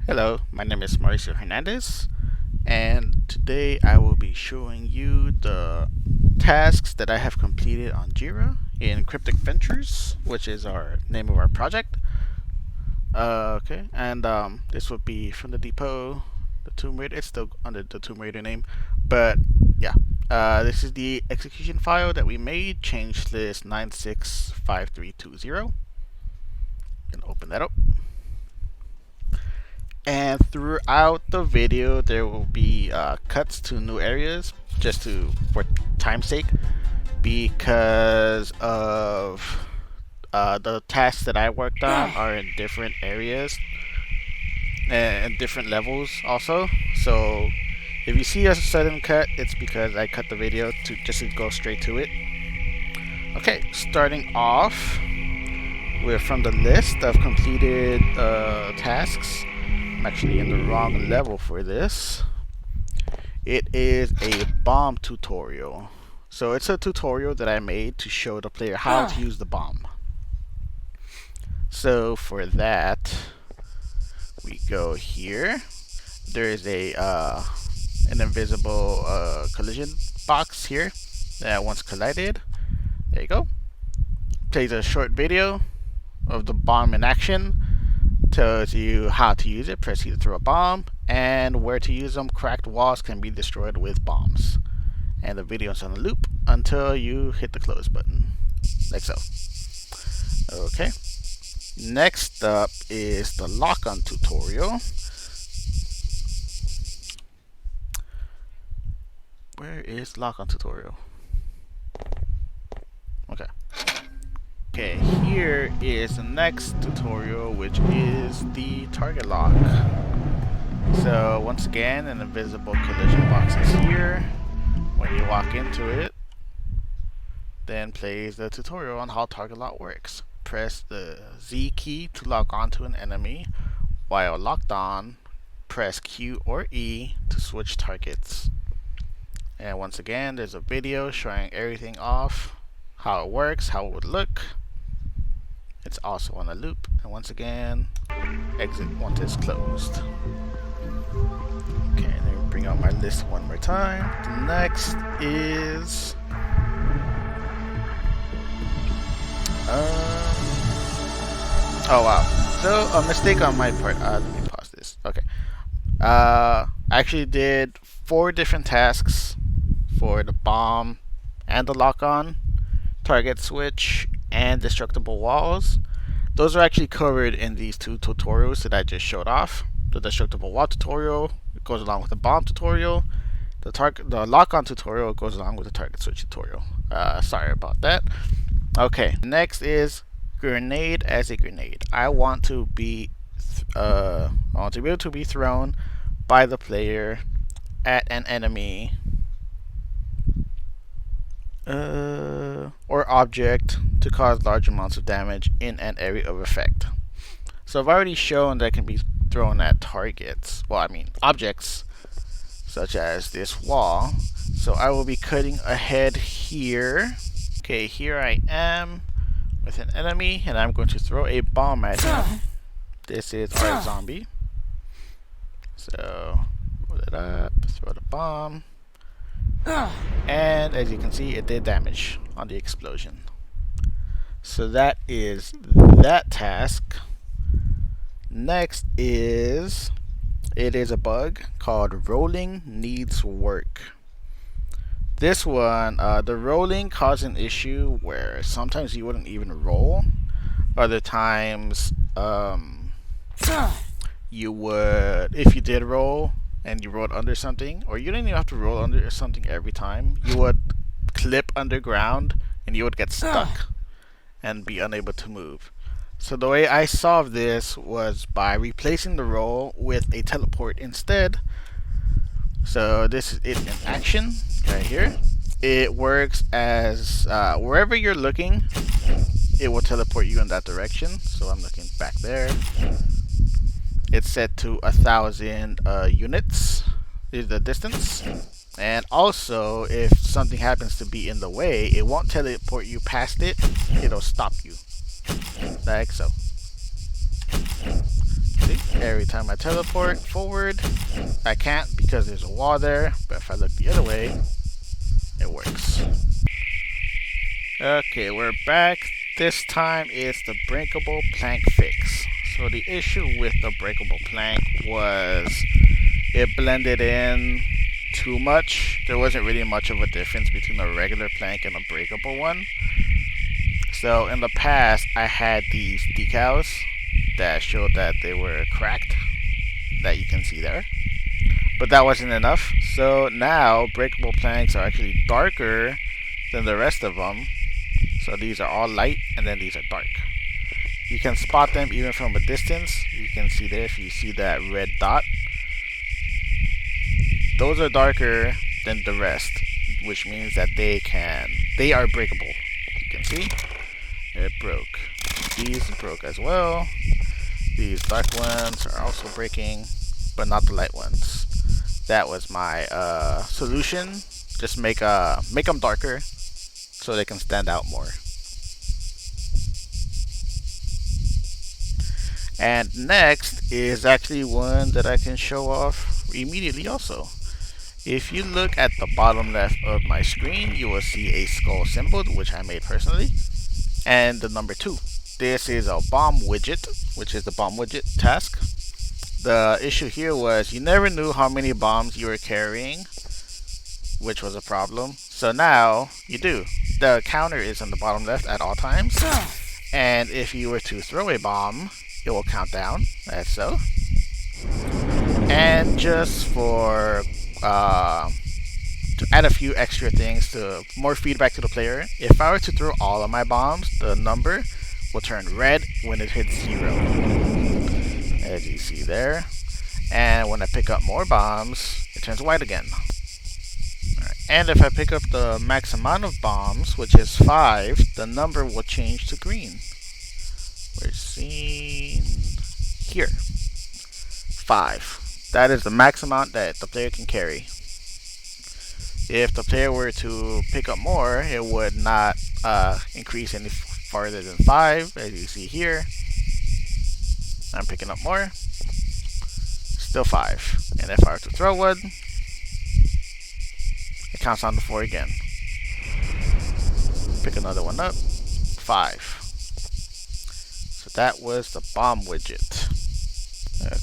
Hello, my name is Mauricio Hernandez, and today I will be showing you the tasks that I have completed on Jira in Cryptic Ventures, which is our name of our project. Okay, and this would be from the depot, the Tomb Raider. It's still under the Tomb Raider name, but yeah. This is the execution file that we made, change list 965320. Gonna open that up. And throughout the video there will be cuts to new areas just for time's sake, because of the tasks that I worked on are in different areas and different levels also. So if you see a sudden cut, it's because I cut the video to just go straight to it. Okay, starting off, we're from the list of completed tasks. I'm actually in the wrong level for this. It is a bomb tutorial. So it's a tutorial that I made to show the player how to use the bomb. So for that, we go here. There is an invisible collision box here that once collided. There you go. Plays a short video of the bomb in action. Tells you how to use it, press E to throw a bomb, and where to use them. Cracked walls can be destroyed with bombs. And the video is on a loop until you hit the close button, like so. Okay. Next up is the lock-on tutorial. Where is lock-on tutorial? Okay. Okay, here is the next tutorial, which is the target lock. So once again, an invisible collision box is here. When you walk into it, then plays the tutorial on how target lock works. Press the Z key to lock onto an enemy. While locked on, press Q or E to switch targets. And once again, there's a video showing everything off, how it works, how it would look. It's also on a loop, and once again, exit once it's closed. Okay, let me bring out my list one more time. The next is oh wow, so a mistake on my part. Let me pause this. Okay, I actually did 4 different tasks for the bomb and the lock-on, target switch, and destructible walls. Those are actually covered in these 2 tutorials that I just showed off. The destructible wall tutorial goes along with the bomb tutorial. The lock-on tutorial goes along with the target switch tutorial. Sorry about that. Okay, next is grenade as a grenade. I want to be able to be thrown by the player at an enemy or object to cause large amounts of damage in an area of effect. So I've already shown that it can be thrown at targets, well, I mean objects, such as this wall. So I will be cutting ahead here. Okay, here I am with an enemy, and I'm going to throw a bomb at him. This is our zombie. So roll it up, throw the bomb. And as you can see, it did damage on the explosion. So that is that task. Next is, it is a bug called rolling needs work. This one, the rolling caused an issue where sometimes you wouldn't even roll. Other times, you would, if you did roll, and you rolled under something, or you didn't even have to roll under something every time, you would clip underground and you would get stuck and be unable to move. So the way I solved this was by replacing the roll with a teleport instead. So this is it in action right here. It works as wherever you're looking, it will teleport you in that direction. So I'm looking back there. It's set to 1,000 units is the distance. And also, if something happens to be in the way, it won't teleport you past it. It'll stop you, like so. See? every time I teleport forward, I can't because there's a wall there, but if I look the other way, it works. Okay, we're back. This time it's the breakable plank fix. So the issue with the breakable plank was it blended in too much. There wasn't really much of a difference between a regular plank and a breakable one. So in the past, I had these decals that showed that they were cracked, that you can see there. But that wasn't enough. So now breakable planks are actually darker than the rest of them. So these are all light and then these are dark. You can spot them even from a distance. You can see there, if you see that red dot, those are darker than the rest, which means that they are breakable. You can see it broke. These broke as well. These dark ones are also breaking, but not the light ones. That was my solution. Just make them darker so they can stand out more. And next is actually one that I can show off immediately also. If you look at the bottom left of my screen, you will see a skull symbol, which I made personally, and the number 2. This is a bomb widget, which is the bomb widget task. The issue here was you never knew how many bombs you were carrying, which was a problem. So now you do. The counter is on the bottom left at all times, and if you were to throw a bomb, it will count down, as so. And just for to add a few extra things to more feedback to the player, if I were to throw all of my bombs, the number will turn red when it hits 0, as you see there. And when I pick up more bombs, it turns white again. Right. And if I pick up the max amount of bombs, which is 5, the number will change to green. We're seeing here 5. That is the max amount that the player can carry. If the player were to pick up more, it would not increase any farther than 5, as you see here. I'm picking up more, still 5. And if I were to throw one, it counts down to 4 again. Pick another one up, 5. So that was the bomb widget.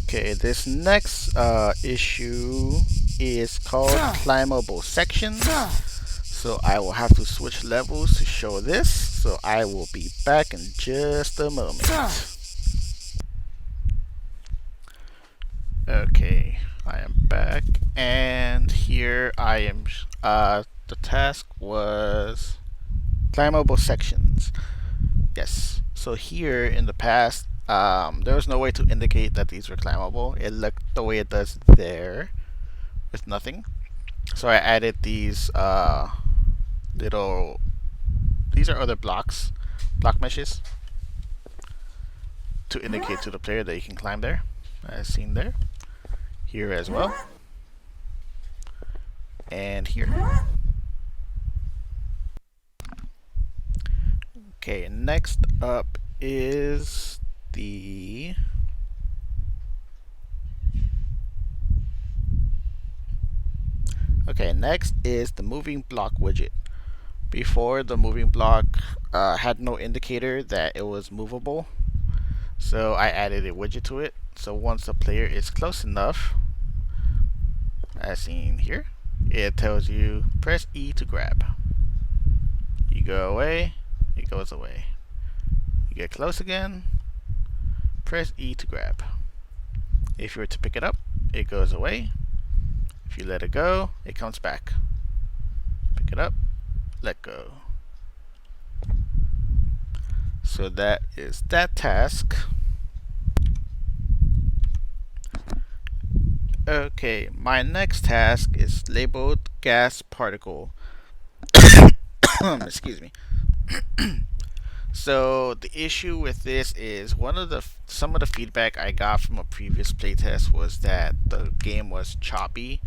Okay, this next issue is called climbable sections. So I will have to switch levels to show this. So I will be back in just a moment. Okay, I am back, and here I am. The task was climbable sections. Yes. So here in the past, there was no way to indicate that these were climbable. It looked the way it does there, with nothing. So I added these these are other block meshes, to indicate to the player that you can climb there, as seen there, here as well, and here. Okay, next up is the moving block widget. Before, the moving block had no indicator that it was movable, so I added a widget to it. So once the player is close enough, as seen here, it tells you press E to grab. You go away, it goes away. You get close again, press E to grab. If you were to pick it up, it goes away. If you let it go, it comes back. Pick it up, let go. So that is that task. Okay, my next task is labeled gas particle. Excuse me. So the issue with this is some of the feedback I got from a previous playtest was that the game was choppy,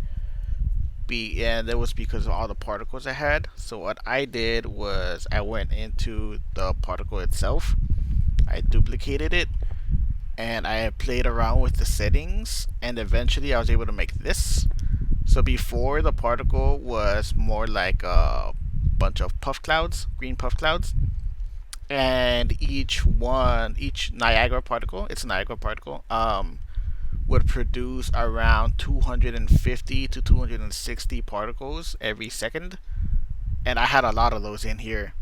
and that was because of all the particles I had. So what I did was I went into the particle itself, I duplicated it, and I played around with the settings, and eventually I was able to make this. So before, the particle was more like a bunch of puff clouds, green puff clouds, and each Niagara particle, it's a Niagara particle, would produce around 250 to 260 particles every second, and I had a lot of those in here.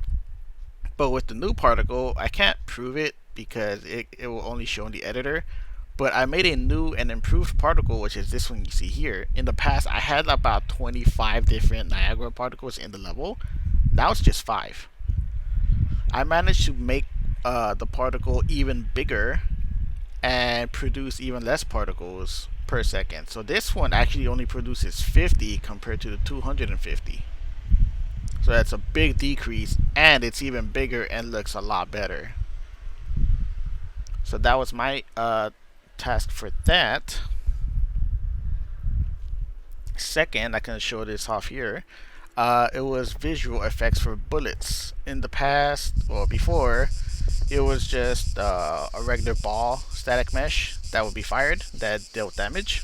But with the new particle, I can't prove it because it will only show in the editor. But I made a new and improved particle, which is this one you see here. In the past, I had about 25 different Niagara particles in the level. Now it's just 5. I managed to make the particle even bigger and produce even less particles per second. So this one actually only produces 50 compared to the 250. So that's a big decrease, and it's even bigger and looks a lot better. So that was my task for that. Second, I can show this off here. It was visual effects for bullets. In the past, or before, it was just a regular ball static mesh that would be fired that dealt damage,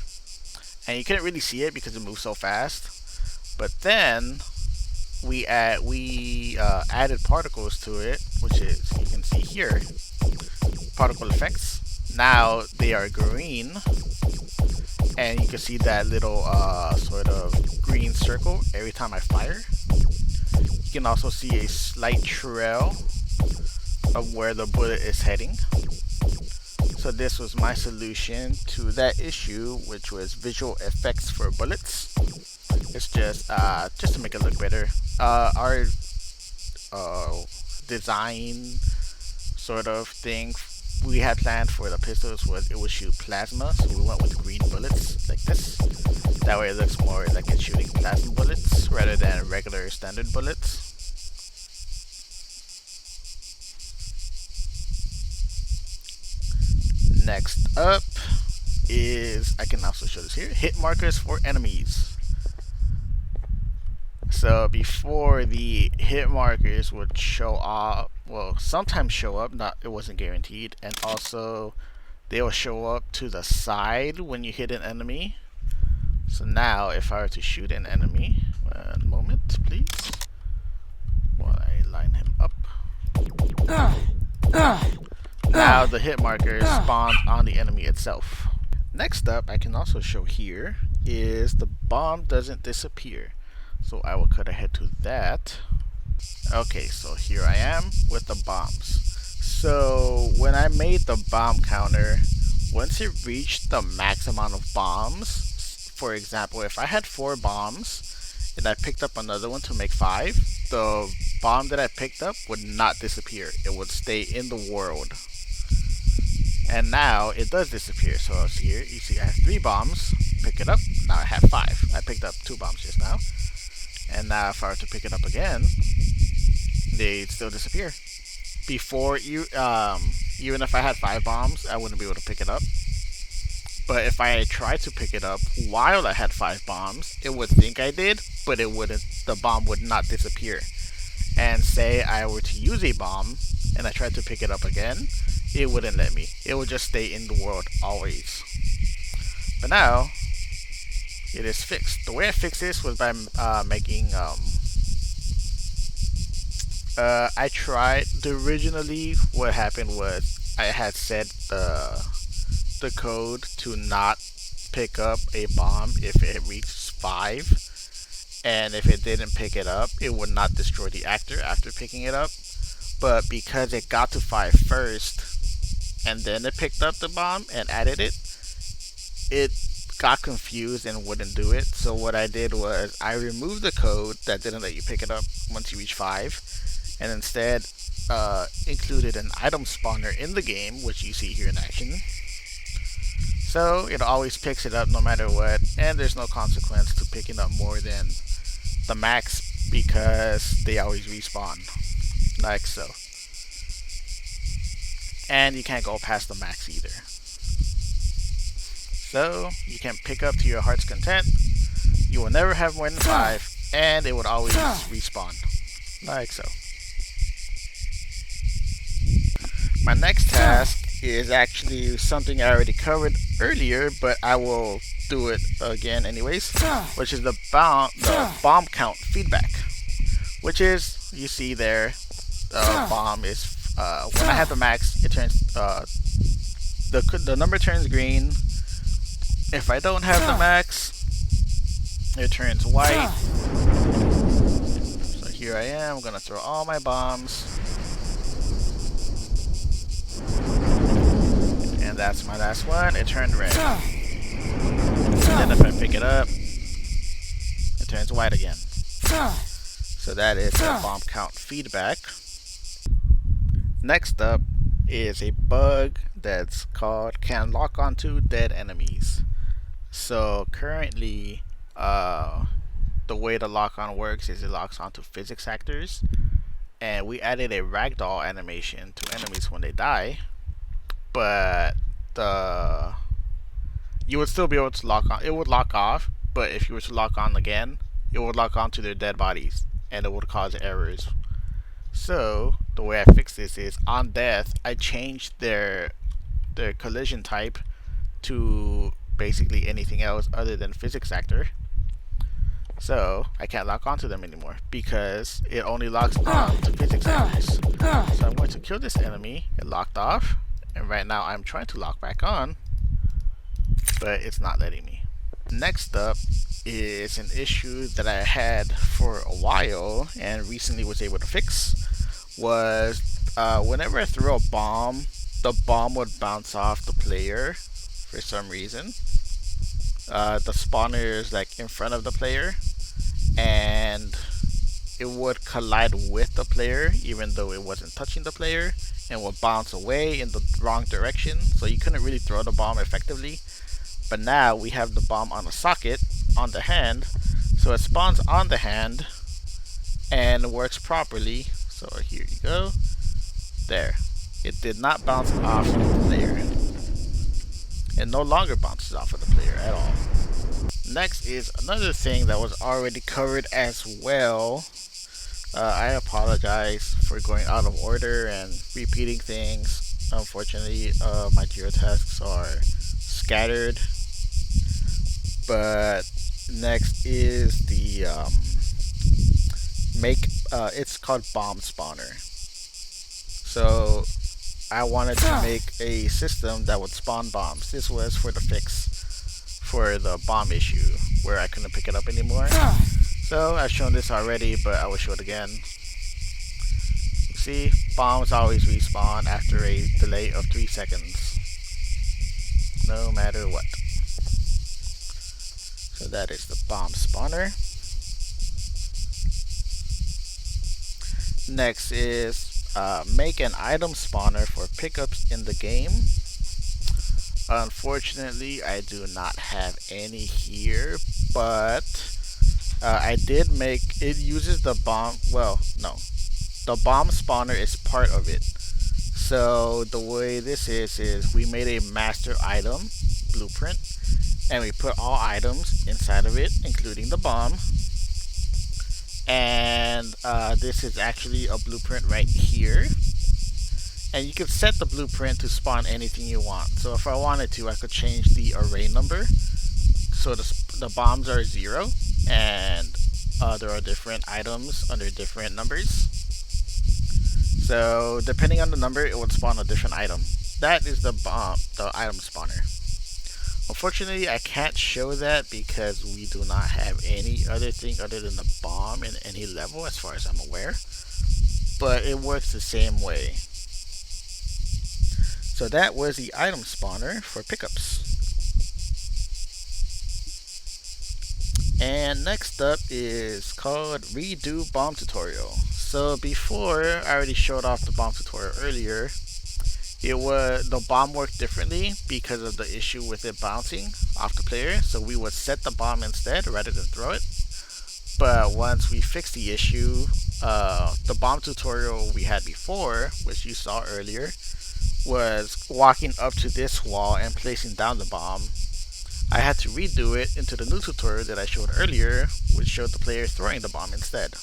and you couldn't really see it because it moved so fast. But then we added particles to it, which is, you can see here, particle effects. Now they are green, and you can see that little sort of green circle every time I fire. You can also see a slight trail of where the bullet is heading. So this was my solution to that issue, which was visual effects for bullets. It's just to make it look better. Our design sort of thing we had planned for the pistols was it would shoot plasma, so we went with green bullets like this. That way it looks more like it's shooting plasma bullets rather than regular standard bullets. Next up is, I can also show this here, hit markers for enemies. So before, the hit markers would show up, well, sometimes show up, it wasn't guaranteed, and also they will show up to the side when you hit an enemy. So now if I were to shoot an enemy, one moment please, while I line him up. Now the hit marker spawns on the enemy itself. Next up, I can also show here, is the bomb doesn't disappear. So I will cut ahead to that. Okay, so here I am with the bombs. So when I made the bomb counter, once it reached the max amount of bombs, for example, if I had 4 bombs and I picked up another one to make 5, the bomb that I picked up would not disappear. It would stay in the world. And now it does disappear. So here you see I have 3 bombs, pick it up, now I have 5. I picked up 2 bombs just now. And now if I were to pick it up again, they'd still disappear. Before, even if I had 5 bombs, I wouldn't be able to pick it up. But if I tried to pick it up while I had 5 bombs, it would think I did, but it wouldn't. The bomb would not disappear. And say I were to use a bomb, and I tried to pick it up again, it wouldn't let me. It would just stay in the world always. But now, it is fixed. The way I fixed this was by making I tried, originally what happened was I had set the code to not pick up a bomb if it reached 5, and if it didn't pick it up, it would not destroy the actor after picking it up. But because it got to 5 first, and then it picked up the bomb and added it, it got confused and wouldn't do it. So what I did was I removed the code that didn't let you pick it up once you reach 5, and instead included an item spawner in the game, which you see here in action. So it always picks it up no matter what, and there's no consequence to picking up more than the max because they always respawn, like so. And you can't go past the max either. So you can pick up to your heart's content. You will never have more than 5, and it would always respawn, like so. My next task is actually something I already covered earlier, but I will do it again anyways, which is the bomb count feedback, which is, you see there, the bomb is when I have the max, it turns the number turns green. If I don't have the max, it turns white. So here I am, I'm gonna throw all my bombs. And that's my last one, it turned red. And if I pick it up, it turns white again. So that is the bomb count feedback. Next up is a bug that's called can lock onto dead enemies. So currently, the way the lock on works is it locks onto physics actors, and we added a ragdoll animation to enemies when they die, but you would still be able to lock on. It would lock off, but if you were to lock on again, it would lock onto their dead bodies, and it would cause errors. So the way I fixed this is, on death, I changed their collision type to basically anything else other than physics actor. So I can't lock onto them anymore because it only locks on to physics actors. So I'm going to kill this enemy. It locked off, and right now I'm trying to lock back on, but it's not letting me. Next up is an issue that I had for a while and recently was able to fix. Was whenever I throw a bomb, the bomb would bounce off the player for some reason. The spawner is like in front of the player, and it would collide with the player even though it wasn't touching the player, and would bounce away in the wrong direction, so you couldn't really throw the bomb effectively. But now we have the bomb on a socket on the hand, so it spawns on the hand and works properly. So here you go. There. It did not bounce off of the player. It no longer bounces off of the player at all. Next is another thing that was already covered as well. I apologize for going out of order and repeating things. Unfortunately, my geotasks are scattered. But next is the it's called bomb spawner. So I wanted to make a system that would spawn bombs. This was for the fix for the bomb issue where I couldn't pick it up anymore. So I've shown this already, but I will show it again. You see, bombs always respawn after a delay of 3 seconds, no matter what. So that is the bomb spawner. Next is make an item spawner for pickups in the game. Unfortunately, I do not have any here, but I did make it. Uses the bomb. Well, no, the bomb spawner is part of it. So the way this is we made a master item blueprint, and we put all items inside of it, including the bomb. And this is actually a blueprint right here, and you can set the blueprint to spawn anything you want. So if I wanted to, I could change the array number so the bombs are 0, and there are different items under different numbers. So depending on the number, it would spawn a different item. That is the item spawner. Unfortunately, I can't show that because we do not have any other thing other than the bomb in any level as far as I'm aware. But it works the same way. So that was the item spawner for pickups. And next up is called Redo Bomb Tutorial. So before, I already showed off the bomb tutorial earlier. The bomb worked differently because of the issue with it bouncing off the player. So we would set the bomb instead rather than throw it. But once we fixed the issue, the bomb tutorial we had before, which you saw earlier, was walking up to this wall and placing down the bomb. I had to redo it into the new tutorial that I showed earlier, which showed the player throwing the bomb instead.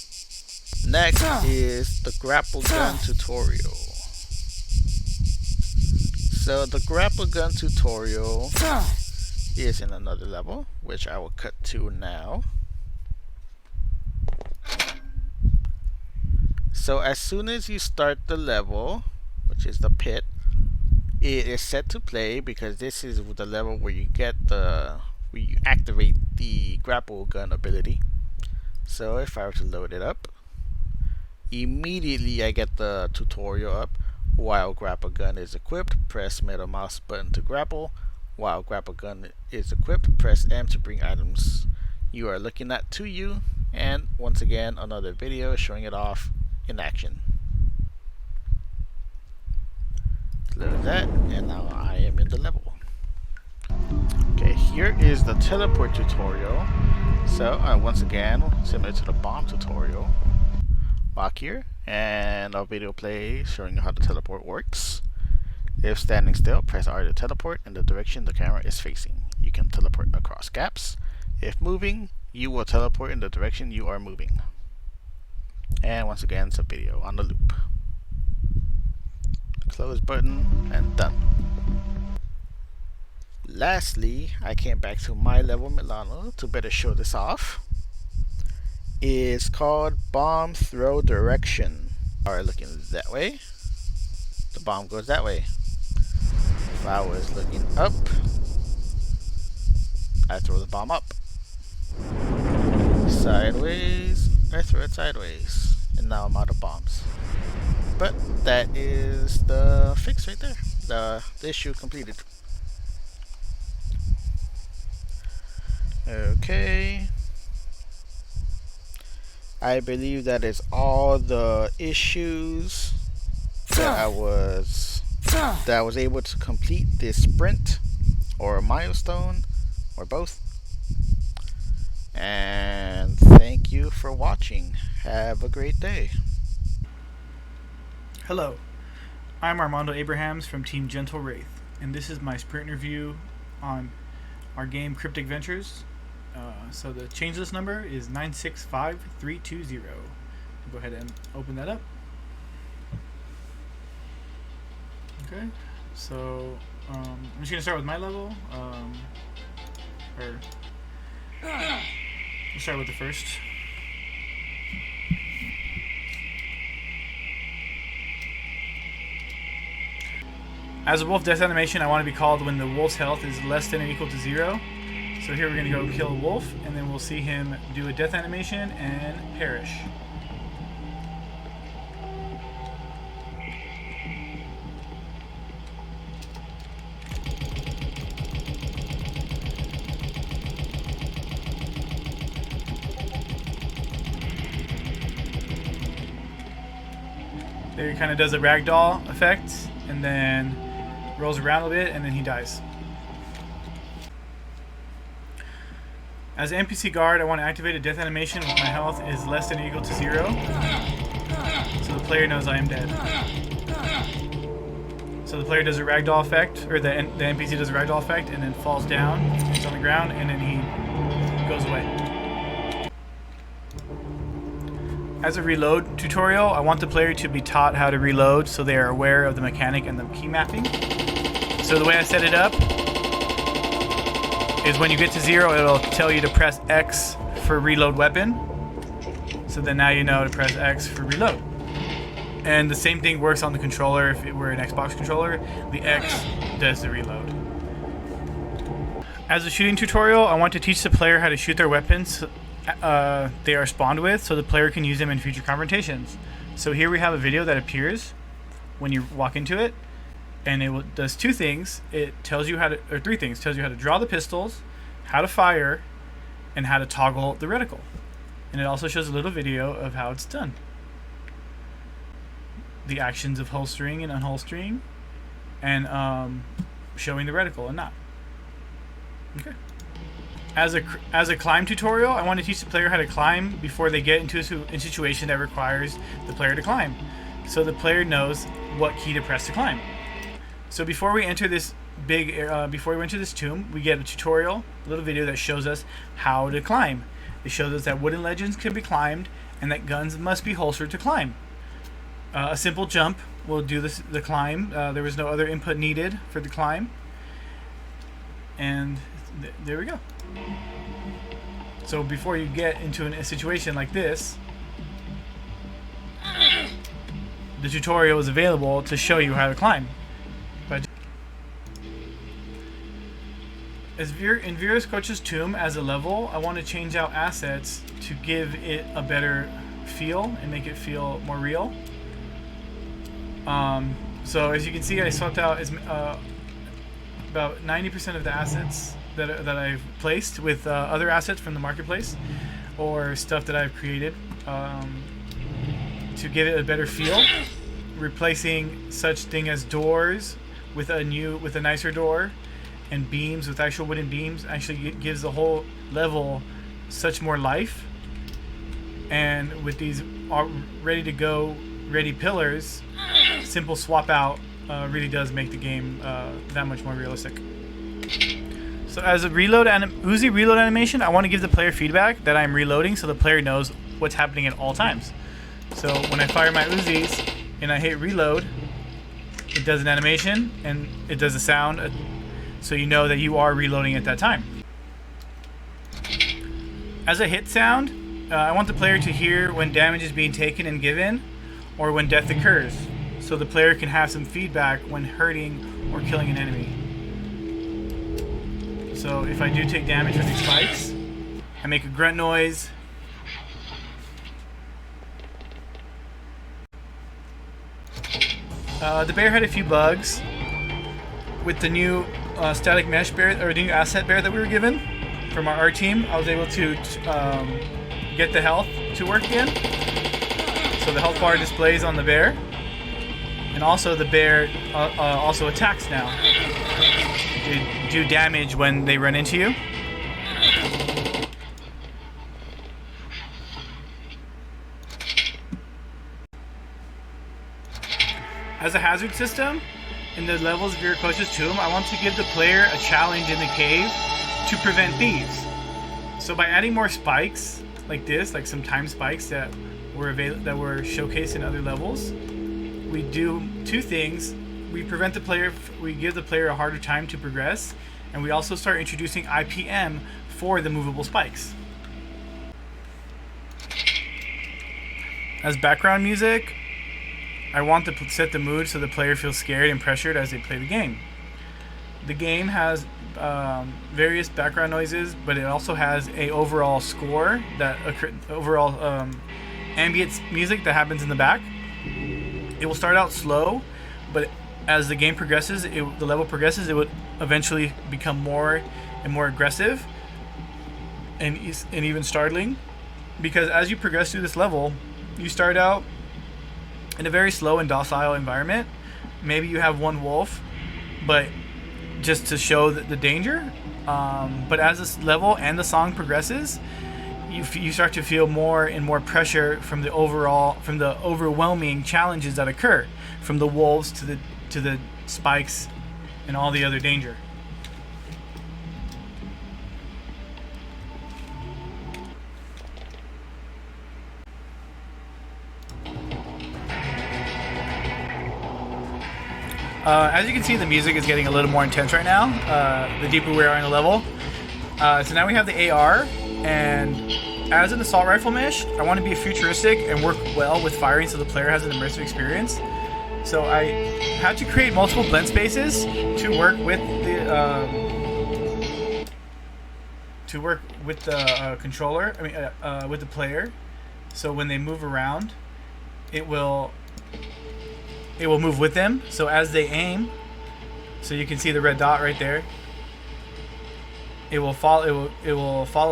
Next is the grapple gun tutorial. So the grapple gun tutorial is in another level, which I will cut to now. So as soon as you start the level, which is the pit, it is set to play because this is the level where you activate the grapple gun ability. So if I were to load it up, immediately I get the tutorial up. While grapple gun is equipped, press middle mouse button to grapple. While grapple gun is equipped, press M to bring items you are looking at to you. And once again, another video showing it off in action. Close that, and now I am in the level. Okay, here is the teleport tutorial. So once again, similar to the bomb tutorial, walk here and our video plays showing you how the teleport works. If standing still, press R to teleport in the direction the camera is facing. You can teleport across gaps. If moving, you will teleport in the direction you are moving. And once again, it's a video on the loop. Close button and done. Lastly, I came back to my level Milano to better show this off. It's called bomb throw direction. Alright, looking that way, the bomb goes that way. If I was looking up, I throw the bomb up. Sideways, I throw it sideways. And now I'm out of bombs. But that is the fix right there. The issue completed. Okay. I believe that is all the issues that I was able to complete this sprint or a milestone or both. And thank you for watching. Have a great day. Hello, I'm Armando Abrahams from Team GentleWraith, and this is my sprint review on our game Cryptic Ventures. So the changeless number is 965320. Go ahead and open that up. Okay, so I'm just gonna start with my level. We'll start with the first. As a wolf death animation, I want to be called when the wolf's health is less than or equal to 0. So here we're going to go kill a wolf, and then we'll see him do a death animation and perish. There he kind of does a ragdoll effect, and then rolls around a bit, and then he dies. As an NPC guard, I want to activate a death animation when my health is less than or equal to 0, so the player knows I am dead. So the player does a ragdoll effect, or the NPC does a ragdoll effect, and then falls down, it's on the ground, and then he goes away. As a reload tutorial, I want the player to be taught how to reload so they are aware of the mechanic and the key mapping. So the way I set it up is when you get to 0, it'll tell you to press X for reload weapon. So then now you know to press X for reload. And the same thing works on the controller. If it were an Xbox controller, the X does the reload. As a shooting tutorial, I want to teach the player how to shoot their weapons they are spawned with, so the player can use them in future confrontations. So here we have a video that appears when you walk into it, and it does two things. It tells you how to, or three things. It tells you how to draw the pistols, how to fire, and how to toggle the reticle. And it also shows a little video of how it's done. The actions of holstering and unholstering, and showing the reticle and not. Okay. As a climb tutorial, I want to teach the player how to climb before they get into a situation that requires the player to climb, so the player knows what key to press to climb. So before we enter this tomb, we get a tutorial, a little video that shows us how to climb. It shows us that wooden legends can be climbed and that guns must be holstered to climb. A simple jump will do the climb. There was no other input needed for the climb. And there we go. So before you get into a situation like this, the tutorial is available to show you how to climb. But in Vera's Coach's Tomb as a level, I want to change out assets to give it a better feel and make it feel more real. So as you can see, I swapped out about 90% of the assets that I've placed with other assets from the marketplace or stuff that I've created to give it a better feel. Replacing such thing as doors with a nicer door, and beams with actual wooden beams actually gives the whole level such more life. And with these ready pillars, simple swap out really does make the game that much more realistic. So as a Uzi reload animation, I want to give the player feedback that I'm reloading so the player knows what's happening at all times. So when I fire my Uzis and I hit reload, it does an animation and it does a sound, so you know that you are reloading at that time. As a hit sound, I want the player to hear when damage is being taken and given, or when death occurs, so the player can have some feedback when hurting or killing an enemy. So if I do take damage from these spikes, I make a grunt noise. The bear had a few bugs. With the new static mesh bear, or the new asset bear that we were given from our art team, I was able to get the health to work again. So the health bar displays on the bear, and also the bear also attacks now. They do damage when they run into you. As a hazard system, in the levels of your coach's tomb, I want to give the player a challenge in the cave to prevent thieves. So by adding more spikes like this, like some time spikes that were showcased in other levels, we do two things. We give the player a harder time to progress, and we also start introducing IPM for the movable spikes. As background music, I want to set the mood so the player feels scared and pressured as they play the game. The game has various background noises, but it also has a overall score ambient music that happens in the back. It will start out slow, but as the game progresses, the level progresses, it would eventually become more and more aggressive and even startling, because as you progress through this level, you start out in a very slow and docile environment. Maybe you have one wolf, but just to show the danger. But as this level and the song progresses, you start to feel more and more pressure from the overwhelming challenges that occur, from the wolves to the spikes and all the other danger. As you can see, the music is getting a little more intense right now, the deeper we are in the level. So now we have the AR, and as an assault rifle mesh, I want to be futuristic and work well with firing so the player has an immersive experience. So I had to create multiple blend spaces to work with the controller, with the player. So when they move around, it will move with them. So as they aim, so you can see the red dot right there, it will follow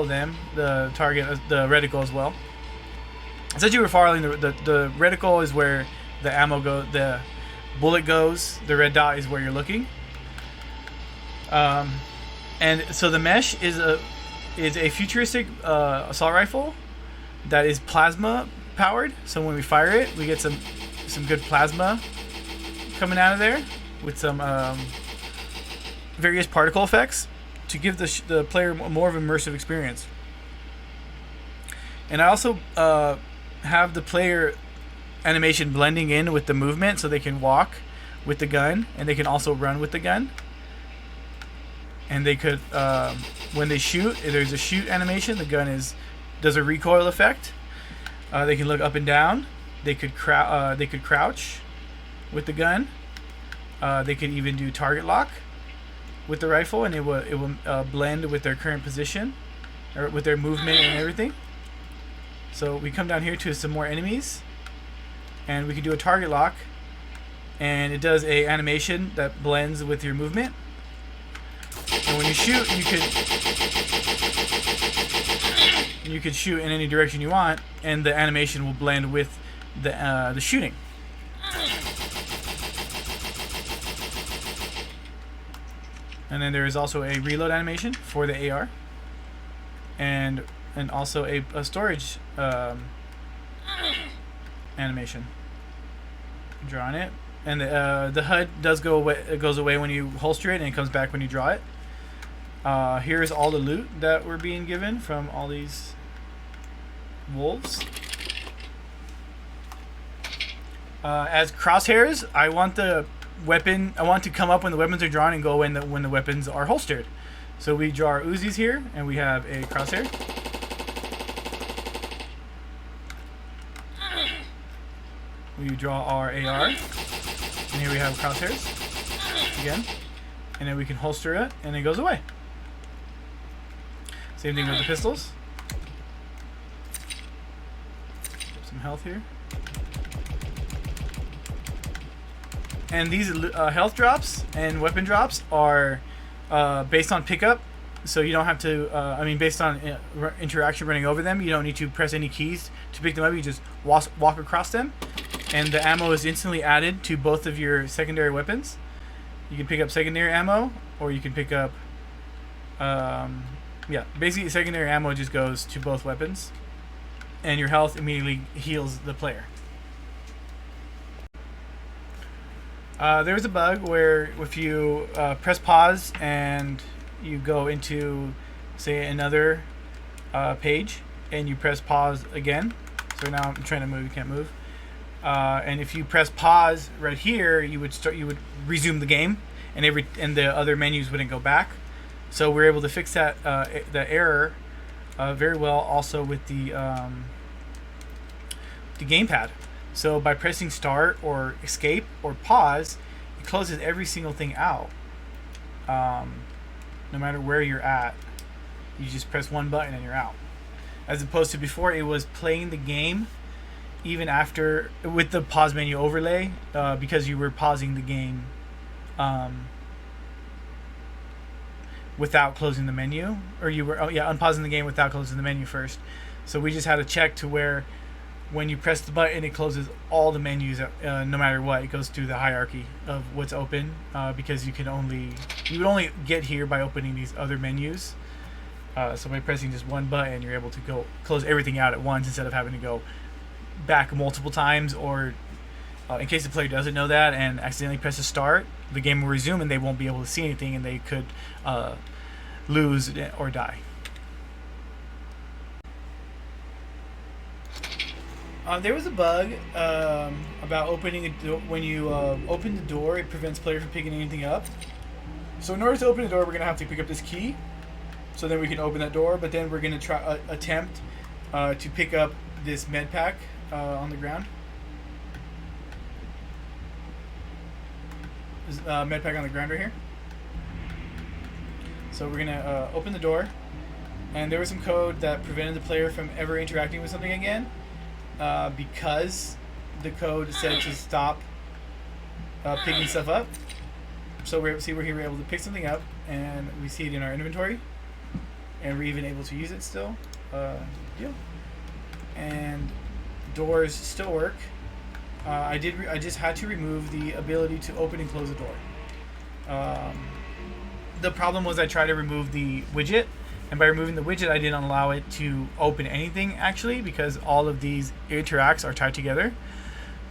them, the target, the reticle as well. Since you were following the reticle is where the ammo the bullet goes, the red dot is where you're looking. And so the mesh is a futuristic assault rifle that is plasma powered. So when we fire it, we get some good plasma coming out of there with some various particle effects to give the player more of an immersive experience. And I also have the player animation blending in with the movement, so they can walk with the gun, and they can also run with the gun. And they could, when they shoot, there's a shoot animation. The gun does a recoil effect. They can look up and down. They could crouch with the gun. They could even do target lock with the rifle, and it will blend with their current position, or with their movement and everything. So we come down here to some more enemies, and we can do a target lock, and it does a animation that blends with your movement. And when you shoot, you could shoot in any direction you want, and the animation will blend with the shooting. And then there is also a reload animation for the AR, and also a storage animation. Draw on it, and the HUD does go away. It goes away when you holster it, and it comes back when you draw it. Here's all the loot that we're being given from all these wolves. As crosshairs, I want the weapon. I want to come up when the weapons are drawn and go when the weapons are holstered. So we draw our Uzis here, and we have a crosshair. We draw our AR, and here we have crosshairs again, and then we can holster it, and it goes away. Same thing with the pistols. Get some health here. And these health drops and weapon drops are based on pickup, so you don't have to, based on interaction running over them, you don't need to press any keys to pick them up. You just walk across them, and the ammo is instantly added to both of your secondary weapons. You can pick up secondary ammo, or you can pick up, basically secondary ammo just goes to both weapons, and your health immediately heals the player. There was a bug where if you press pause and you go into, say, another page, and you press pause again. So now I'm trying to move, you can't move. And if you press pause right here, you would resume the game, and the other menus wouldn't go back. So we're able to fix that error very well, also with the gamepad. So by pressing start or escape or pause, it closes every single thing out. No matter where you're at, you just press one button and you're out. As opposed to before, it was playing the game even after, with the pause menu overlay, because you were pausing the game without closing the menu, or you were unpausing the game without closing the menu first. So we just had to check to where when you press the button, it closes all the menus, no matter what. It goes through the hierarchy of what's open, because you would only get here by opening these other menus. So by pressing just one button, you're able to go close everything out at once instead of having to go back multiple times, or in case the player doesn't know that and accidentally presses start, the game will resume and they won't be able to see anything, and they could lose or die. There was a bug about opening a door. When you open the door, it prevents player from picking anything up. So in order to open the door, we're going to have to pick up this key, so then we can open that door. But then we're going to try attempt to pick up this med pack on the ground. This med pack on the ground right here. So we're going to open the door, and there was some code that prevented the player from ever interacting with something again. Because the code said to stop picking stuff up. So we're able to pick something up, and we see it in our inventory, and we're even able to use it still. And doors still work. I just had to remove the ability to open and close the door. The problem was I tried to remove the widget, and by removing the widget, I didn't allow it to open anything, actually, because all of these interacts are tied together.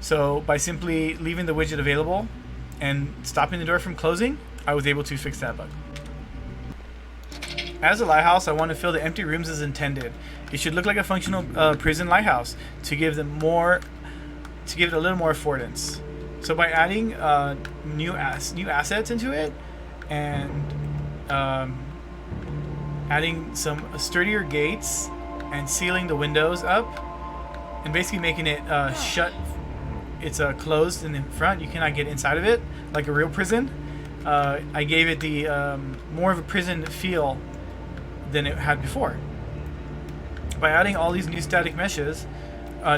So by simply leaving the widget available and stopping the door from closing, I was able to fix that bug. As a lighthouse, I want to fill the empty rooms as intended. It should look like a functional prison lighthouse to give them more to give it a little more affordance. So by adding new assets into it and adding some sturdier gates and sealing the windows up and basically making it shut. It's closed in the front. You cannot get inside of it like a real prison. I gave it the more of a prison feel than it had before. By adding all these new static meshes,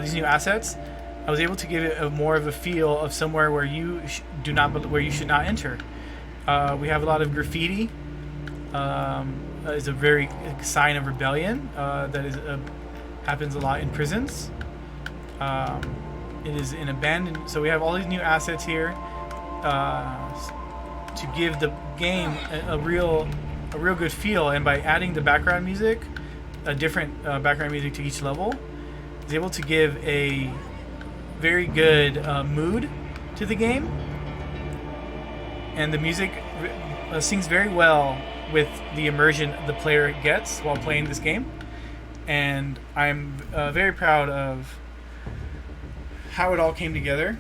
these new assets, I was able to give it more of a feel of somewhere where you should not enter. We have a lot of graffiti. Is a very sign of rebellion that is happens a lot in prisons. It is an abandoned. So we have all these new assets here to give the game a real good feel. And by adding the background music, a different background music to each level, is able to give a very good mood to the game. And the music sings very well with the immersion the player gets while playing this game. And I'm very proud of how it all came together.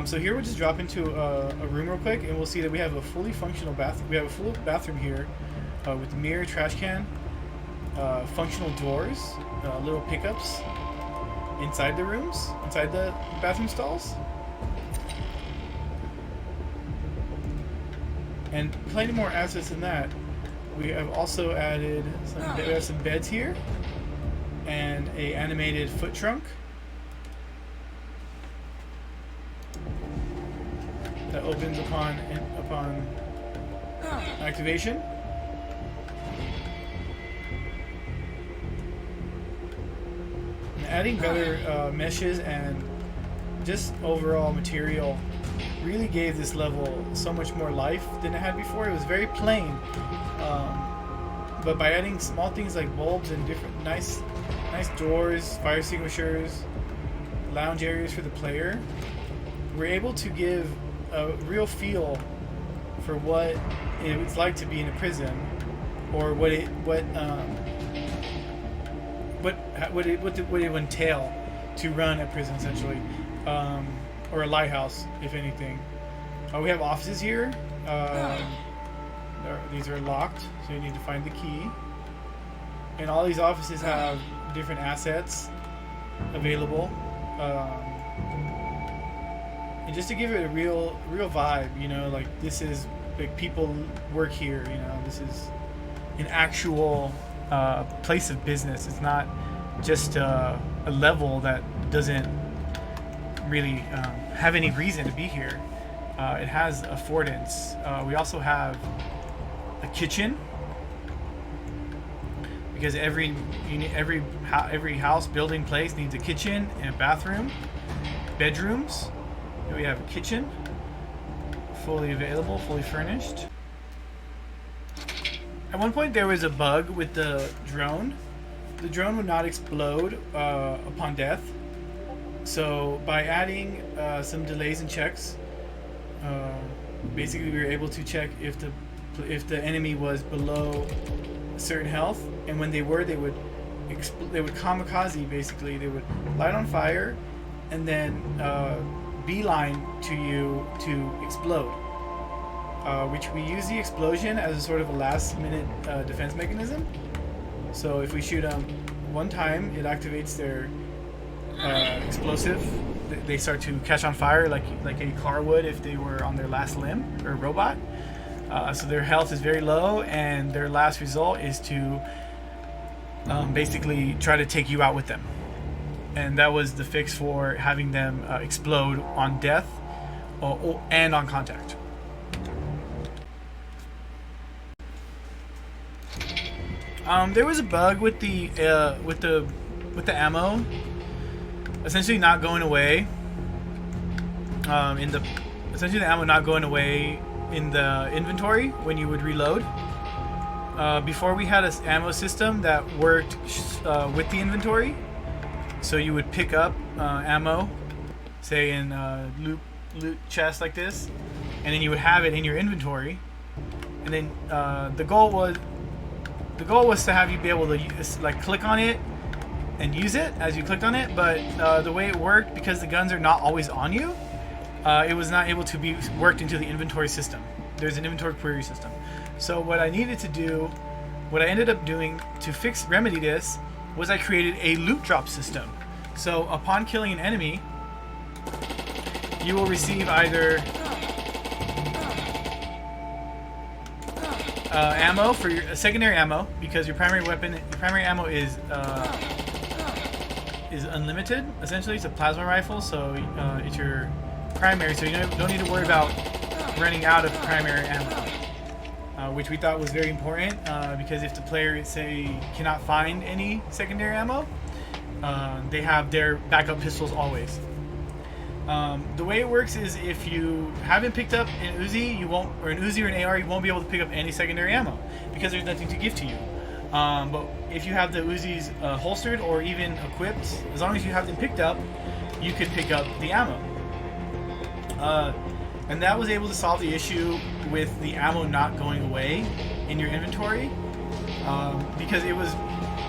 So here we'll just drop into a room real quick, and we'll see that we have a fully functional bathroom. We have a full bathroom here with mirror, trash can, functional doors, little pickups inside the rooms, inside the bathroom stalls, and plenty more assets than that. We have also added we have some beds here and a animated foot trunk that opens upon activation. And adding better meshes and just overall material really gave this level so much more life than it had before. It was very plain, but by adding small things like bulbs and different nice doors, fire extinguishers, lounge areas for the player, we're able to give a real feel for what it's like to be in a prison, or what it would entail to run a prison, essentially, or a lighthouse, if anything. We have offices here. These are locked, so you need to find the key. And all these offices have different assets available. And just to give it a real vibe, you know, like this is like people work here, you know, this is an actual place of business. It's not just a level that doesn't really have any reason to be here. It has affordance. We also have a kitchen, because every house, building, place needs a kitchen and a bathroom, bedrooms. Here we have a kitchen, fully available, fully furnished. At one point there was a bug with the drone. The drone would not explode upon death. So by adding some delays and checks, basically we were able to check if the enemy was below a certain health, and when they would kamikaze, basically they would light on fire and then beeline to you to explode, which we use the explosion as a sort of a last minute defense mechanism. So if we shoot them one time, it activates their explosive. They start to catch on fire like a car would if they were on their last limb, or a robot. So their health is very low, and their last result is to basically try to take you out with them. And that was the fix for having them explode on death and on contact. There was a bug with the ammo, essentially not going away. Essentially the ammo not going away in the inventory when you would reload. Before, we had an ammo system that worked with the inventory. So you would pick up ammo, say in loot chest like this, and then you would have it in your inventory. And then the goal was to have you be able to like click on it and use it as you clicked on it, but the way it worked, because the guns are not always on you, it was not able to be worked into the inventory system. There's an inventory query system. So what I needed to do, what I ended up doing to remedy this, was I created a loot drop system. So upon killing an enemy, you will receive either ammo for your secondary ammo, because your primary weapon, your primary ammo is unlimited. Essentially, it's a plasma rifle, so it's your primary, so you don't need to worry about running out of primary ammo, which we thought was very important, because if the player, say, cannot find any secondary ammo, they have their backup pistols always. The way it works is if you haven't picked up an Uzi, or an AR, you won't be able to pick up any secondary ammo because there's nothing to give to you. But if you have the Uzis holstered or even equipped, as long as you have them picked up, you could pick up the ammo. And that was able to solve the issue with the ammo not going away in your inventory, because it was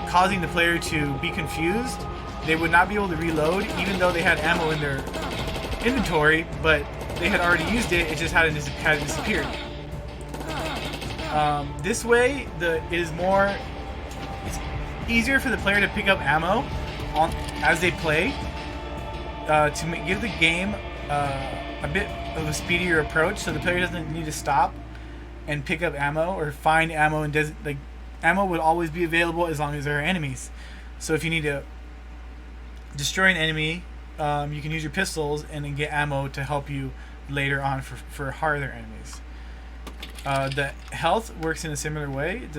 causing the player to be confused. They would not be able to reload even though they had ammo in their inventory, but they had already used it, it just had disappeared. This way, it's easier for the player to pick up ammo as they play, to give the game a bit of a speedier approach, so the player doesn't need to stop and pick up ammo or find ammo, and ammo would always be available as long as there are enemies. So if you need to destroy an enemy, you can use your pistols and then get ammo to help you later on for harder enemies. The health works in a similar way.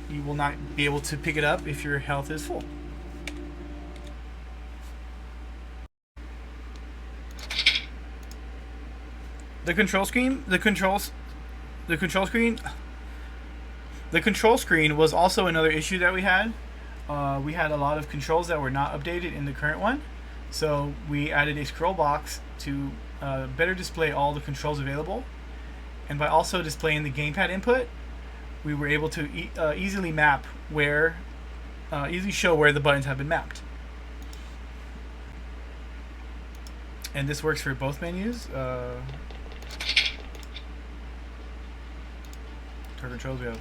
You will not be able to pick it up if your health is full. The control screen was also another issue that we had. We had a lot of controls that were not updated in the current one, so we added a scroll box to better display all the controls available. And by also displaying the gamepad input, we were able to easily show where the buttons have been mapped. And this works for both menus. For controls, we have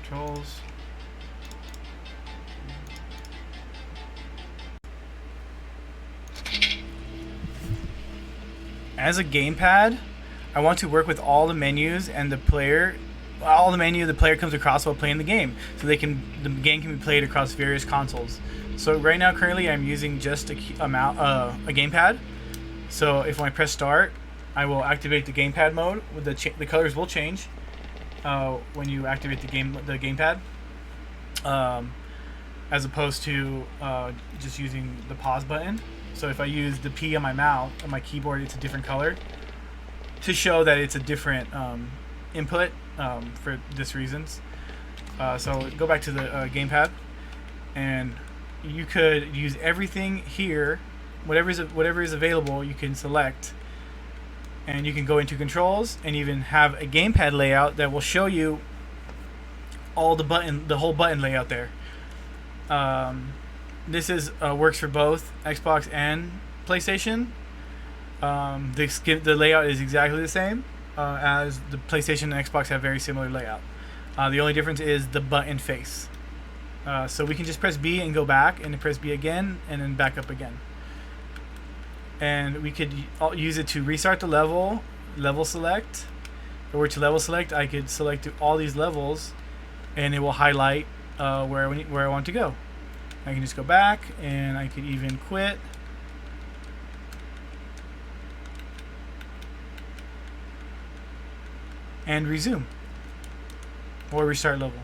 controls. As a gamepad, I want to work with all the menus and the player. All the menu the player comes across while playing the game, so the game can be played across various consoles. So right now, currently, I'm using just a gamepad. So if when I press start, I will activate the gamepad mode. With the colors will change when you activate the gamepad, as opposed to just using the pause button. So if I use the P on my mouse, on my keyboard, it's a different color to show that it's a different input for this reasons. So go back to the gamepad, and you could use everything here, whatever is available. You can select, and you can go into controls and even have a gamepad layout that will show you all the whole button layout there. This works for both Xbox and PlayStation. The layout is exactly the same, as the PlayStation and Xbox have very similar layout. The only difference is the button face. So we can just press B and go back, and then press B again, and then back up again. And we could use it to restart the level select, or to level select. I could select all these levels, and it will highlight where I want to go. I can just go back, and I could even quit. And resume. Or restart level.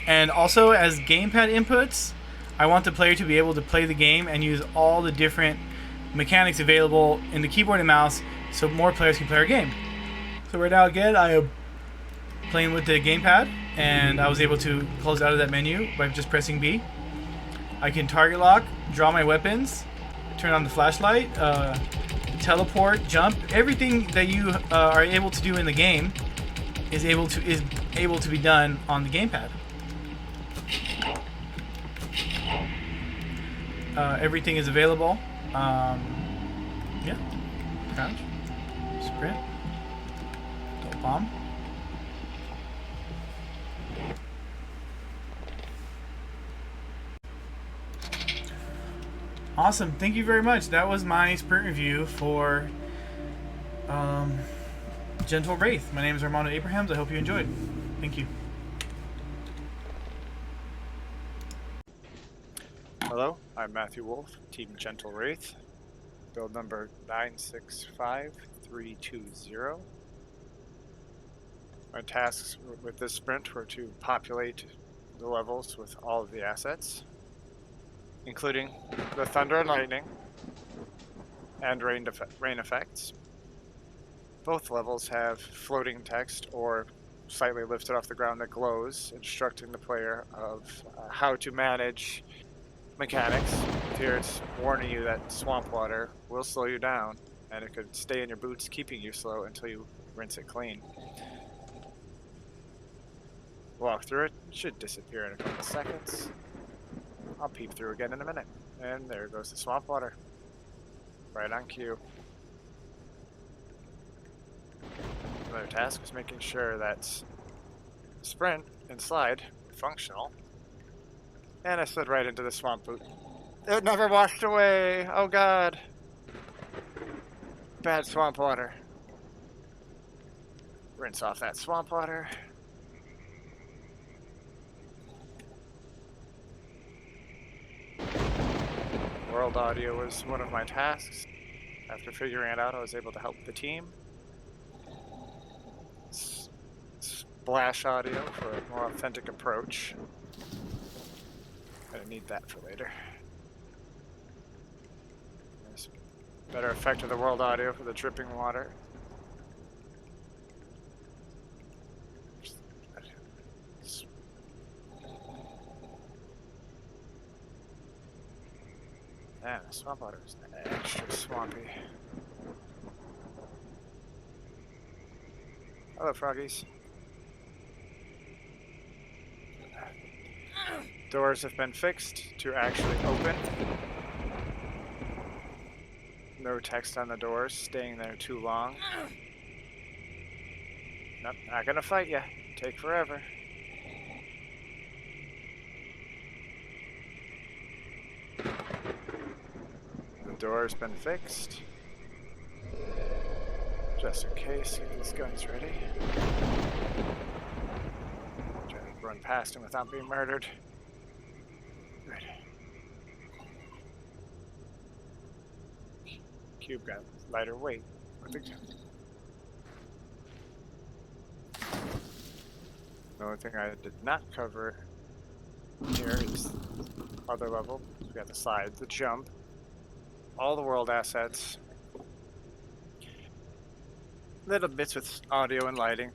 And also, as gamepad inputs, I want the player to be able to play the game and use all the different mechanics available in the keyboard and mouse, so more players can play our game. So right now, again, I am playing with the gamepad, and I was able to close out of that menu by just pressing B. I can target lock, draw my weapons, turn on the flashlight, teleport, jump, everything that you are able to do in the game is able to be done on the gamepad. Everything is available. Yeah. Crouch. Sprint. Double bomb. Awesome. Thank you very much. That was my sprint review for Gentle Wraith. My name is Armando Abrahams. I hope you enjoyed. Thank you. Hello, I'm Matthew Wolf, Team Gentle Wraith, build number 965320. My tasks with this sprint were to populate the levels with all of the assets, including the thunder and lightning and rain effects. Both levels have floating text or slightly lifted off the ground that glows, instructing the player of how to manage mechanics. Here it's warning you that swamp water will slow you down, and it could stay in your boots, keeping you slow until you rinse it clean. Walk through it, should disappear in a couple seconds. I'll peep through again in a minute. And there goes the swamp water. Right on cue. Another task was making sure that sprint and slide were functional. And I slid right into the swamp boot. It never washed away! Oh god! Bad swamp water. Rinse off that swamp water. World audio was one of my tasks. After figuring it out, I was able to help the team. Splash audio for a more authentic approach. Gonna need that for later. There's better effect of the world audio for the dripping water. Yeah, the swamp water is extra swampy. Hello, froggies. Doors have been fixed to actually open. No text on the doors, staying there too long. Nope, not gonna fight ya. Take forever. The door's been fixed. Just in case, get these guns ready. Try to run past him without being murdered. Good. Cube got lighter weight. The only thing I did not cover here is other level. We got the slide, the jump, all the world assets, little bits with audio and lighting.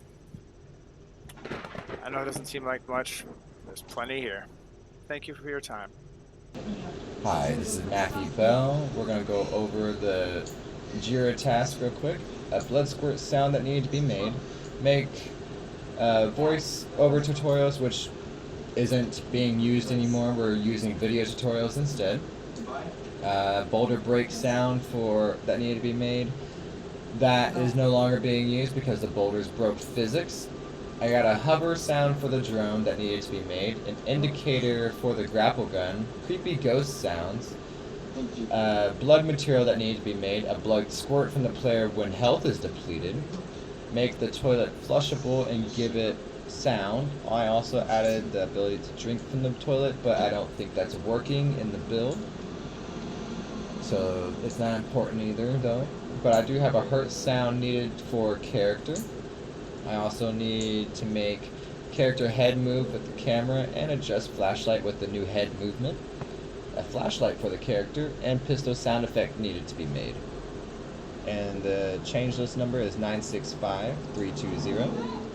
I know it doesn't seem like much. There's plenty here. Thank you for your time. Hi, this is Matthew Bell. We're going to go over the Jira task real quick. A blood squirt sound that needed to be made. Make voice over tutorials, which isn't being used anymore. We're using video tutorials instead. Boulder break sound that needed to be made. That is no longer being used because the boulders broke physics. I got a hover sound for the drone that needed to be made, an indicator for the grapple gun, creepy ghost sounds, blood material that needed to be made, a blood squirt from the player when health is depleted, make the toilet flushable and give it sound. I also added the ability to drink from the toilet, but I don't think that's working in the build. So it's not important either though. But I do have a hurt sound needed for character. I also need to make character head move with the camera and adjust flashlight with the new head movement. A flashlight for the character and pistol sound effect needed to be made. And the change list number is 965320.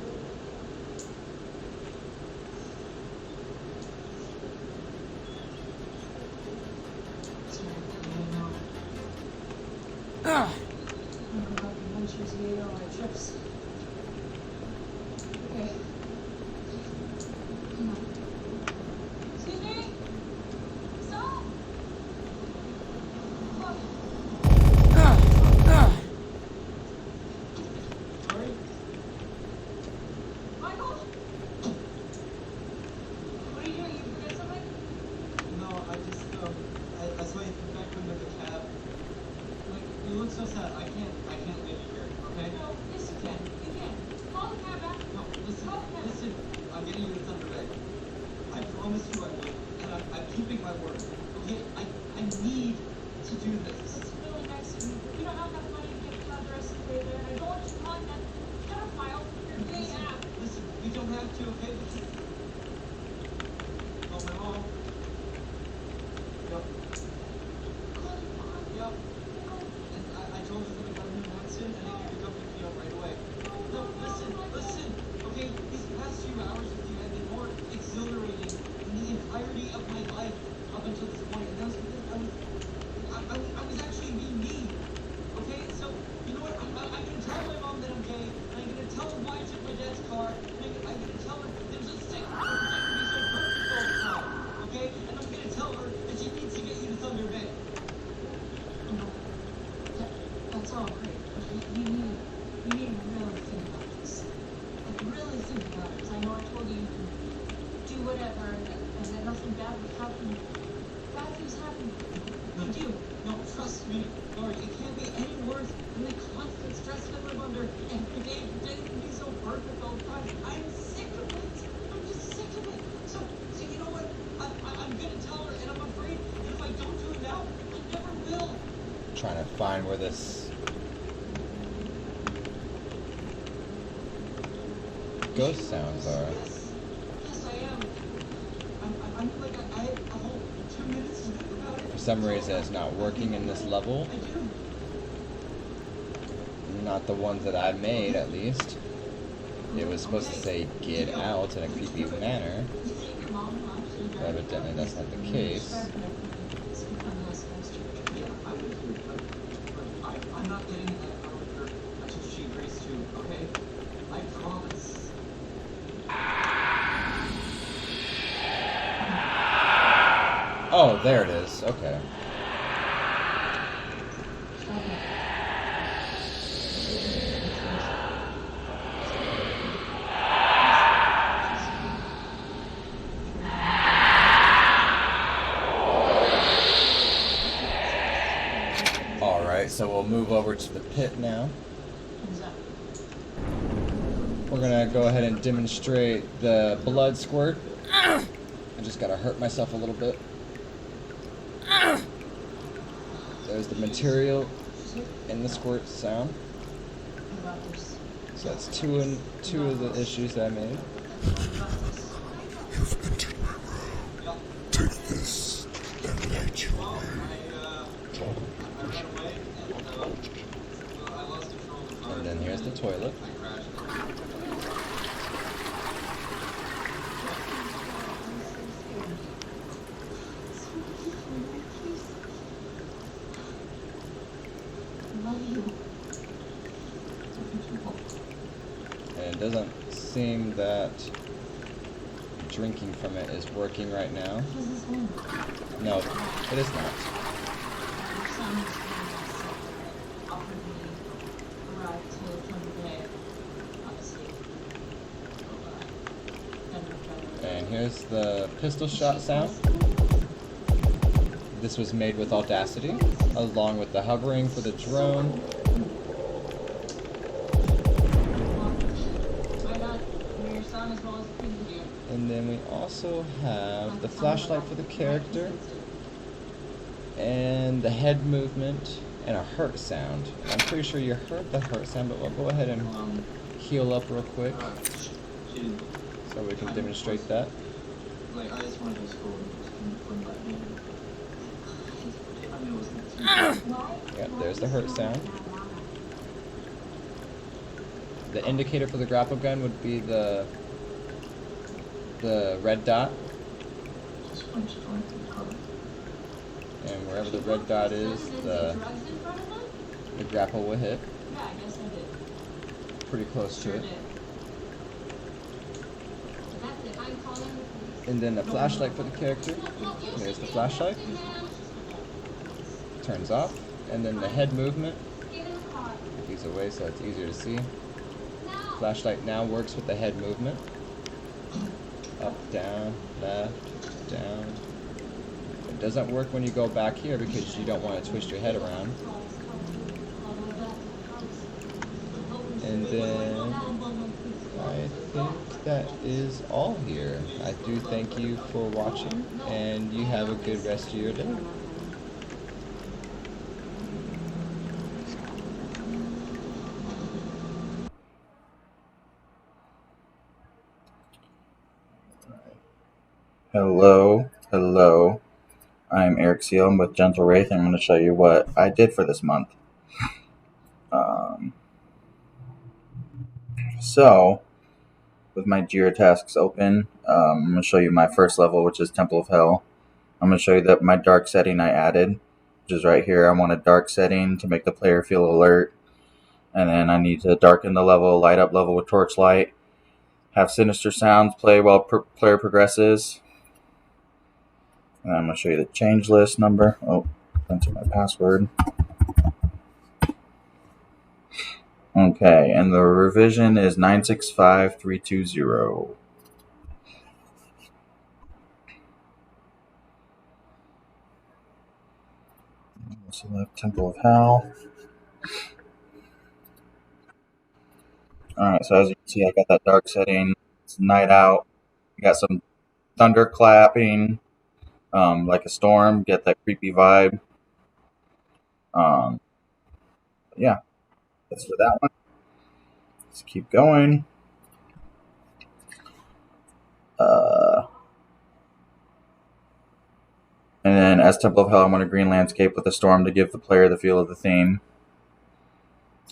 to, okay? Oh, my mom. Yep. Yep. And I told you that I got in an accident and I need to come pick me up right away. No, listen. Okay, these past few hours with you have been more exhilarating than the entirety of my life up until this point. And that's because I was actually being me. Okay, so you know what? I'm gonna tell my mom that I'm gay, and I'm gonna tell her why I took my dad's car, and I'm gonna tell her there's a sick for pretending to be so perfect all the time. Okay? And I'm gonna tell her that she needs to get you to Thunder Bay. That's all great. You need to really think about this. Like really think about it. 'Cause I know I told you you can do whatever and that nothing bad would happen. Bad things happen. No, no, trust me. Lord, it can't be any worse than the constant stress I live under every day pretending to be so perfect all the time. I'm sick of it. I'm just sick of it. So you know what? I'm gonna tell her, and I'm afraid that if I don't do it now, I never will. Trying to find where this ghost sounds are. Yes, I am. I'm like I have a whole 2 minutes to think about it. For some reason, it's not working in this level. I do. Not the ones that I made, at least. It was supposed to say "get out" in a creepy manner, but evidently that's not the case. I'm not getting that out of her until she agrees to, okay? I promise. Oh, there it is. Okay. Alright, so we'll move over to the pit now. We're gonna go ahead and demonstrate the blood squirt. I just gotta hurt myself a little bit. There's the material in the squirt sound. So that's two of the issues that I made. You've entered my room. Take this and light your way. And then here's the toilet. And it doesn't seem that drinking from it is working right now. No, it is not. And here's the pistol shot sound. This was made with Audacity, along with the hovering for the drone. And then we also have the flashlight for the character, and the head movement, and a hurt sound. I'm pretty sure you heard the hurt sound, but we'll go ahead and heal up real quick so we can demonstrate that. Like, I just wanted to go to school and let me. Yep, there's the hurt sound. The indicator for the grapple gun would be the red dot. And wherever the red dot is, the grapple will hit. Yeah, I guess I did. Pretty close to it. That's it. I'm calling the police. And then the flashlight for the character. There's the flashlight. Turns off. And then the head movement. Move these away so it's easier to see. Flashlight now works with the head movement. Up, down, left, down. It doesn't work when you go back here because you don't want to twist your head around. And then I think that is all here. I do thank you for watching, and you have a good rest of your day. Hello, hello. I'm Eric Seal. I'm with GentleWraith, and I'm going to show you what I did for this month. So, with my Jira tasks open, I'm going to show you my first level, which is Temple of Hell. I'm going to show you that my dark setting I added, which is right here. I want a dark setting to make the player feel alert, and then I need to darken the level, light up level with torchlight, have sinister sounds play while player progresses. And I'm going to show you the change list number. Oh, enter my password. Okay, and the revision is 965320. Select Temple of Hell. Alright, so as you can see, I got that dark setting. It's night out. You got some thunder clapping, like a storm. Get that creepy vibe. Yeah, that's for that one. Let's keep going. And then as Temple of Hell, I want a green landscape with a storm to give the player the feel of the theme.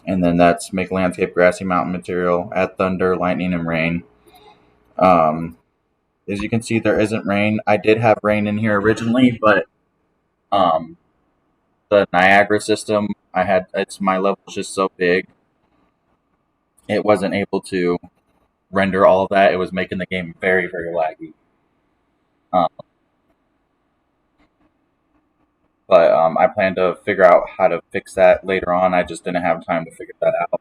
And then that's make landscape grassy mountain material, add thunder, lightning, and rain. As you can see, there isn't rain. I did have rain in here originally, but the Niagara system my level's just so big, it wasn't able to render all of that. It was making the game very, very laggy. But I plan to figure out how to fix that later on. I just didn't have time to figure that out.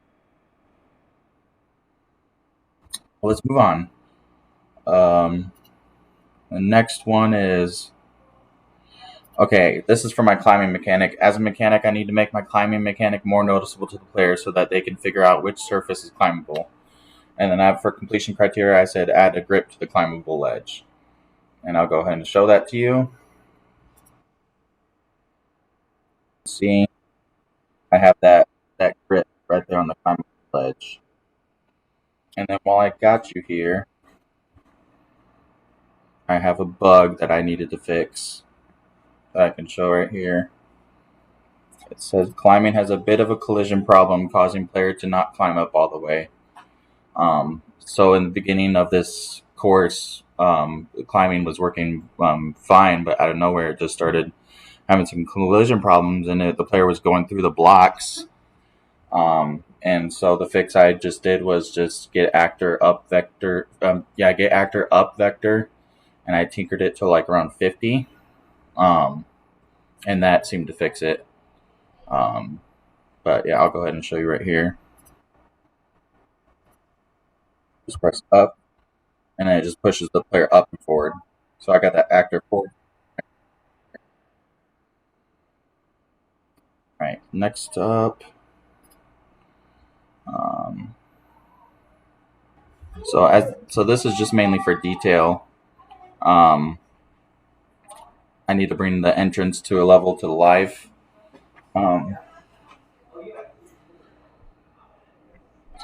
Well, let's move on. The next one is... Okay, this is for my climbing mechanic. As a mechanic, I need to make my climbing mechanic more noticeable to the player so that they can figure out which surface is climbable. And then for completion criteria, I said add a grip to the climbable ledge. And I'll go ahead and show that to you. See, I have that grip right there on the climbable ledge. And then while I got you here, I have a bug that I needed to fix that I can show right here. It says climbing has a bit of a collision problem, causing player to not climb up all the way. So in the beginning of this course, climbing was working fine, but out of nowhere it just started having some collision problems, and the player was going through the blocks. And so the fix I just did was just get actor up vector. Get actor up vector, and I tinkered it to like around 50. And that seemed to fix it. But yeah, I'll go ahead and show you right here. Just press up, and then it just pushes the player up and forward. So I got that actor forward. Right, next up. So this is just mainly for detail. I need to bring the entrance to a level to life. So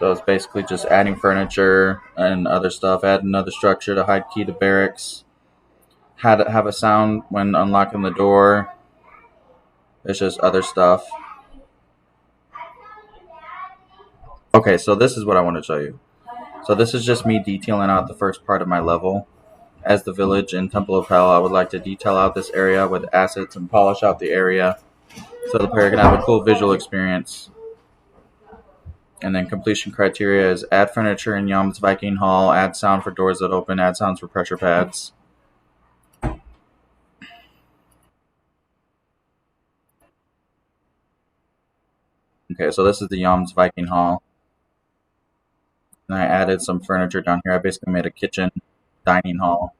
it's basically just adding furniture and other stuff, add another structure to hide key to barracks, have a sound when unlocking the door. It's just other stuff. Okay, so this is what I want to show you. So this is just me detailing out the first part of my level. As the village in Temple of Hell, I would like to detail out this area with assets and polish out the area so the player can have a cool visual experience. And then completion criteria is add furniture in Yom's Viking Hall, add sound for doors that open, add sounds for pressure pads. Okay, so this is the Yom's Viking Hall. And I added some furniture down here. I basically made a kitchen, dining hall,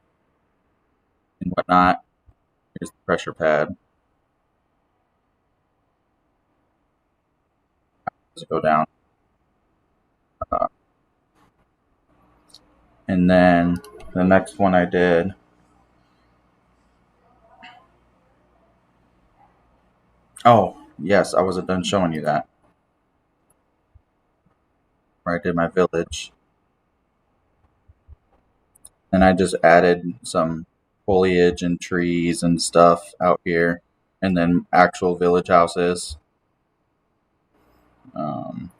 and whatnot. Here's the pressure pad. Let's go down. And then the next one I did. Oh, yes, I wasn't done showing you that. Where I did my village. And I just added some foliage and trees and stuff out here, and then actual village houses. Um,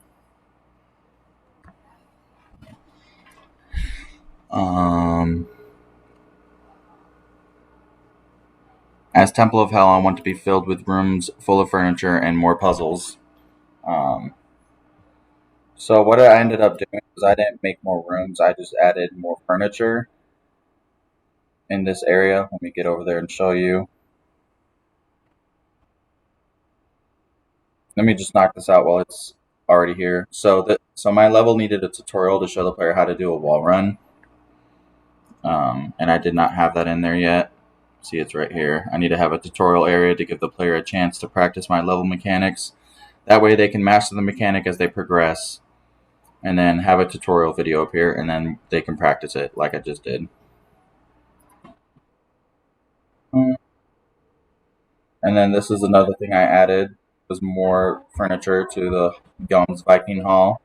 as Temple of Hell, I want to be filled with rooms full of furniture and more puzzles. So what I ended up doing was I didn't make more rooms, I just added more furniture in this area. Let me get over there and show you. Let me just knock this out while it's already here. So my level needed a tutorial to show the player how to do a wall run. And I did not have that in there yet. See, it's right here. I need to have a tutorial area to give the player a chance to practice my level mechanics. That way they can master the mechanic as they progress. And then have a tutorial video up here, and then they can practice it like I just did. And then this is another thing I added, was more furniture to the Jones Viking Hall.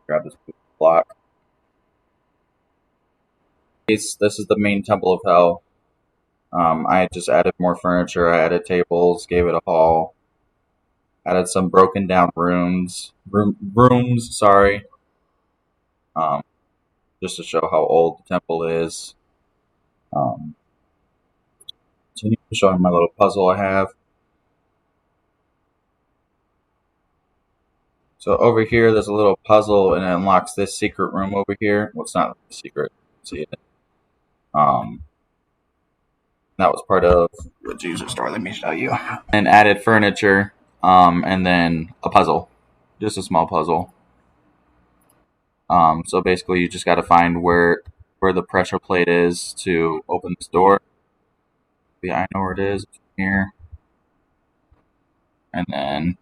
Grab this block. This is the main Temple of Hell. I just added more furniture. I added tables, gave it a hall. Added some broken down rooms. Sorry. Just to show how old the temple is. Continue showing my little puzzle I have. So over here, there's a little puzzle, and it unlocks this secret room over here. Well, it's not a secret. See it. That was part of the user store. Let me show you. And added furniture, and then a puzzle, just a small puzzle. So basically, you just got to find where the pressure plate is to open this door. Yeah, I know where it is. It's here, and then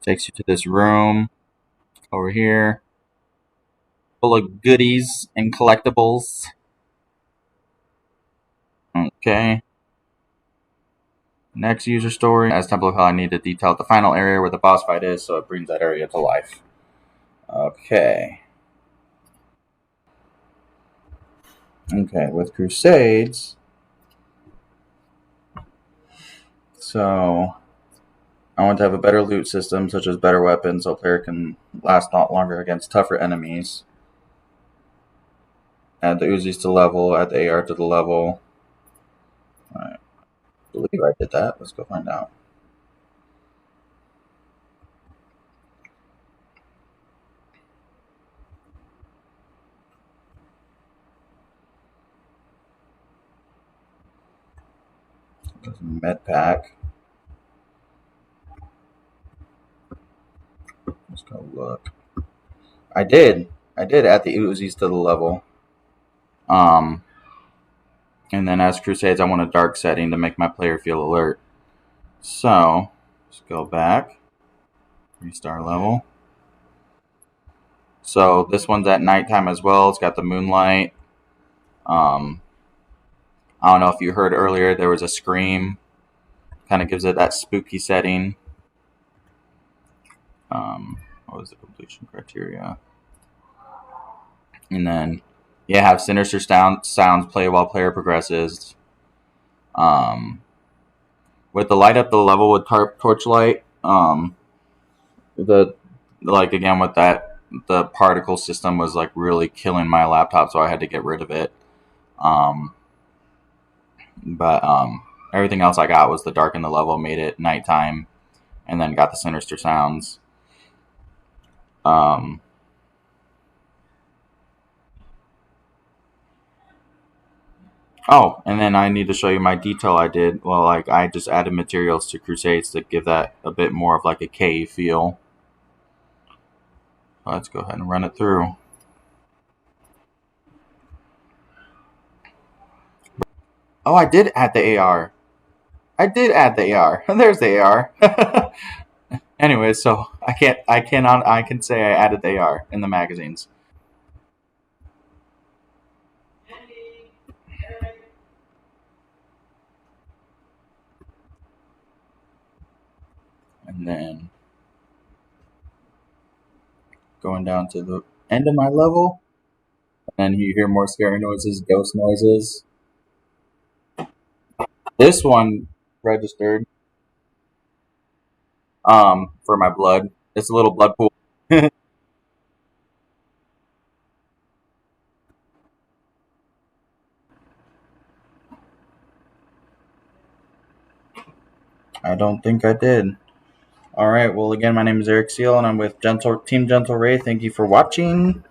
takes you to this room over here, full of goodies and collectibles. Okay. Next user story. As Temple of Hell, I need to detail the final area where the boss fight is, so it brings that area to life. Okay. Okay, with Crusades. So, I want to have a better loot system, such as better weapons, so a player can last not longer against tougher enemies. Add the Uzis to level, add the AR to the level. Alright. I believe I did that. Let's go find out. Med pack. Let's go look. I did add the Uzis to the level. And then as Crusades, I want a dark setting to make my player feel alert. So, let's go back. Restart level. So this one's at nighttime as well. It's got the moonlight. I don't know if you heard earlier, there was a scream. Kind of gives it that spooky setting. What was the completion criteria? And then, yeah, have sinister sounds play while player progresses. With the light up the level with torchlight, again with that, the particle system was like really killing my laptop, so I had to get rid of it. But everything else I got was the darken the level, made it nighttime, and then got the sinister sounds. Oh, and then I need to show you my detail I did. Well, like I just added materials to Crusades to give that a bit more of like a cave feel. Let's go ahead and run it through. Oh, I did add the AR. There's the AR. Anyway, so I can say I added the AR in the magazines. And then going down to the end of my level. And you hear more scary noises, ghost noises. This one registered for my blood. It's a little blood pool. I don't think I did. All right. Well, again, my name is Eric Seal, and I'm with Team Gentle Wraith. Thank you for watching.